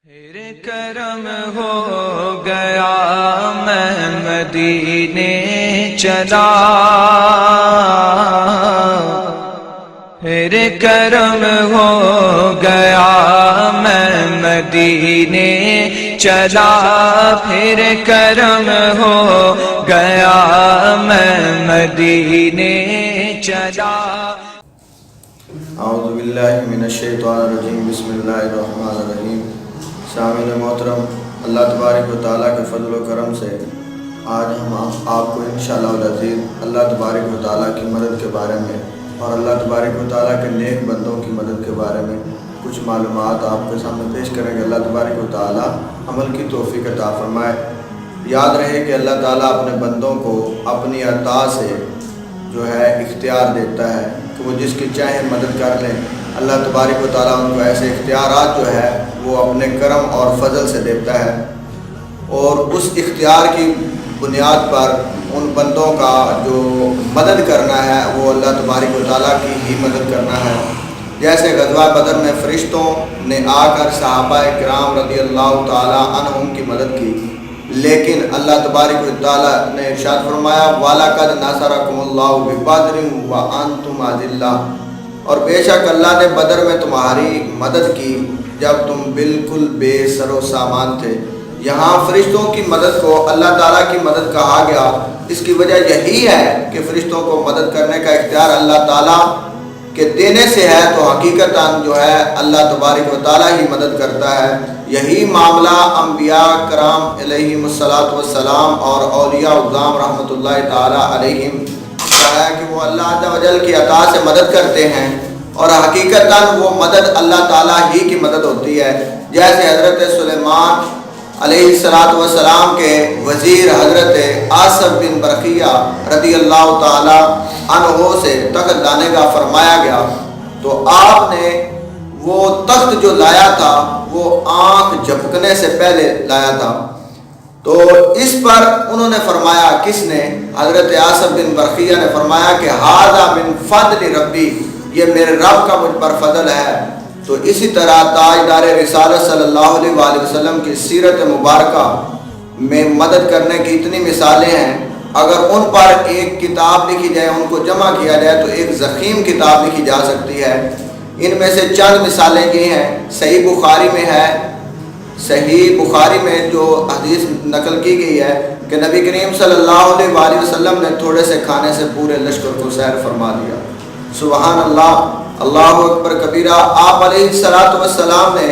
پھر کرم ہو گیا میں مدینے چلا، پھر کرم ہو گیا میں مدینے چلا، پھر کرم ہو گیا میں مدینے چلا۔ اعوذ باللہ من الشیطان الرجیم، بسم اللہ الرحمن الرحیم۔ سامعین محترم، اللہ تبارک و تعالیٰ کے فضل و کرم سے آج ہم آپ کو انشاءاللہ العزیز اللہ تبارک و تعالیٰ کی مدد کے بارے میں اور اللہ تبارک و تعالیٰ کے نیک بندوں کی مدد کے بارے میں کچھ معلومات آپ کے سامنے پیش کریں گے۔ اللہ تبارک و تعالیٰ عمل کی توفیق عطا فرمائے۔ یاد رہے کہ اللہ تعالیٰ اپنے بندوں کو اپنی عطا سے جو ہے اختیار دیتا ہے کہ وہ جس کی چاہے مدد کر لیں۔ اللہ تبارک و تعالیٰ ان کو ایسے اختیارات جو ہے وہ اپنے کرم اور فضل سے دیتا ہے، اور اس اختیار کی بنیاد پر ان بندوں کا جو مدد کرنا ہے وہ اللہ تبارک و تعالیٰ کی ہی مدد کرنا ہے۔ جیسے غزوہ بدر میں فرشتوں نے آ کر صحابہ کرام رضی اللہ تعالیٰ عنہم کی مدد کی، لیکن اللہ تبارک و تعالیٰ نے ارشاد فرمایا وَلَقَدْ نَصَرَكُمُ اللَّهُ بِبَدْرٍ وَأَنْتُمْ أَذِلَّةٌ، اور بے شک اللہ نے بدر میں تمہاری مدد کی جب تم بالکل بے سر و سامان تھے۔ یہاں فرشتوں کی مدد کو اللہ تعالیٰ کی مدد کہا گیا، اس کی وجہ یہی ہے کہ فرشتوں کو مدد کرنے کا اختیار اللہ تعالیٰ کے دینے سے ہے، تو حقیقتاً جو ہے اللہ تبارک و تعالیٰ ہی مدد کرتا ہے۔ یہی معاملہ انبیاء کرام علیہم السلام اور اولیاء اعظام رحمۃ اللہ تعالیٰ علیہم ہے کہ وہ اللہ عز و جل کی عطا سے مدد کرتے ہیں، اور حقیقتاً وہ مدد اللہ تعالیٰ ہی کی مدد ہوتی ہے۔ جیسے حضرت سلیمان علیہ السلام کے وزیر حضرت آصف بن برقیہ رضی اللہ تعالیٰ عنہ سے تخت لانے کا فرمایا گیا، تو آپ نے وہ تخت جو لایا تھا وہ آنکھ جھپکنے سے پہلے لایا تھا۔ تو اس پر انہوں نے فرمایا، کس نے؟ حضرت آصف بن برقیہ نے فرمایا کہ ھذا من فضل ربی، یہ میرے رب کا مجھ پر فضل ہے۔ تو اسی طرح تاجدار رسالت صلی اللہ علیہ وآلہ وسلم کی سیرت مبارکہ میں مدد کرنے کی اتنی مثالیں ہیں، اگر ان پر ایک کتاب لکھی جائے، ان کو جمع کیا جائے تو ایک ضخیم کتاب لکھی جا سکتی ہے۔ ان میں سے چند مثالیں یہ ہیں۔ صحیح بخاری میں ہے، صحیح بخاری میں جو حدیث نقل کی گئی ہے کہ نبی کریم صلی اللہ علیہ وآلہ وسلم نے تھوڑے سے کھانے سے پورے لشکر کو سیر فرما دیا۔ سبحان اللہ، اللہ اکبر کبیرہ۔ آپ علیہ السلام نے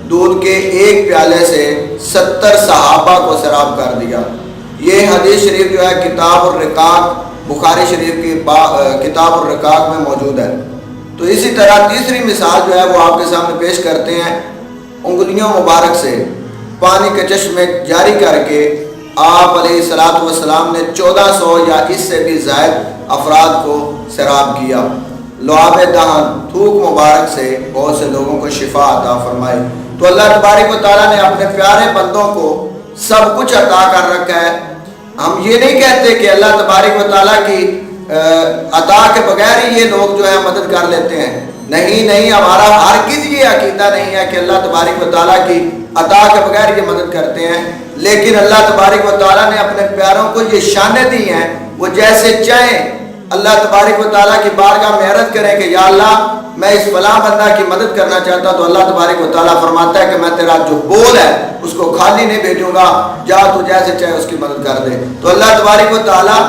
دودھ کے ایک پیالے سے 70 صحابہ کو سیراب کر دیا۔ یہ حدیث شریف جو ہے کتاب الرقاق، بخاری شریف کی کتاب الرقاق میں موجود ہے۔ تو اسی طرح تیسری مثال جو ہے وہ آپ کے سامنے پیش کرتے ہیں۔ انگلیوں مبارک سے پانی کے چشمے جاری کر کے آپ علیہ السلام نے 1400 یا اس سے بھی زائد افراد کو سیراب کیا۔ لعاب دہن، تھوک مبارک سے بہت سے لوگوں کو شفا عطا فرمائی۔ تو اللہ تبارک و تعالیٰ نے اپنے پیارے بندوں کو سب کچھ عطا کر رکھا ہے۔ ہم یہ نہیں کہتے کہ اللہ تبارک و تعالیٰ کی عطا کے بغیر ہی یہ لوگ جو ہے مدد کر لیتے ہیں۔ نہیں، ہمارا ہرگز یہ عقیدہ نہیں ہے کہ اللہ تبارک و تعالیٰ کی عطا کے بغیر یہ مدد کرتے ہیں، لیکن اللہ تبارک و تعالیٰ نے اپنے پیاروں کو یہ شانیں دی ہیں، وہ جیسے چاہیں اللہ تبارک و تعالیٰ کی بارگاہ میں عرض کریں کہ یا اللہ میں اس فلاں بندہ کی مدد کرنا چاہتا ہوں، تو اللہ تبارک و تعالیٰ فرماتا ہے کہ میں تیرا جو بول ہے اس کو خالی نہیں بھیجوں گا، جا تو جیسے چاہے اس کی مدد کر دے۔ تو اللہ تبارک و تعالیٰ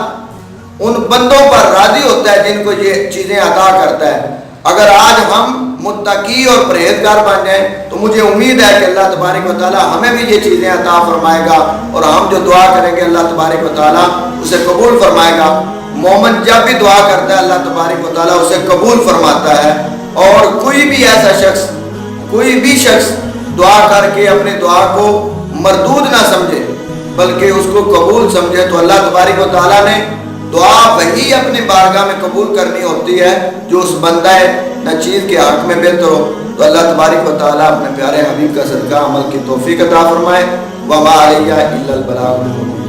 ان بندوں پر راضی ہوتا ہے جن کو یہ چیزیں عطا کرتا ہے۔ اگر آج ہم متقی اور پرہیزگار بن جائیں تو مجھے امید ہے کہ اللہ تبارک و تعالیٰ ہمیں بھی یہ چیزیں عطا فرمائے گا، اور ہم جو دعا کریں گے اللہ تبارک و تعالیٰ اسے قبول فرمائے گا۔ مومن جب بھی دعا کرتا ہے اللہ تبارک و تعالیٰ اسے قبول فرماتا ہے، اور کوئی بھی ایسا شخص، کوئی بھی شخص دعا کر کے اپنی دعا کو مردود نہ سمجھے بلکہ اس کو قبول سمجھے، تو اللہ تبارک و تعالیٰ نے دعا وہی اپنی بارگاہ میں قبول کرنی ہوتی ہے جو اس بندہ نچیز کے حق میں بہتر ہو۔ تو اللہ تبارک و تعالیٰ اپنے پیارے حبیب کا صدقہ عمل کی توفیق عطا فرمائے۔ وما علیہ الا البلاغ المبین۔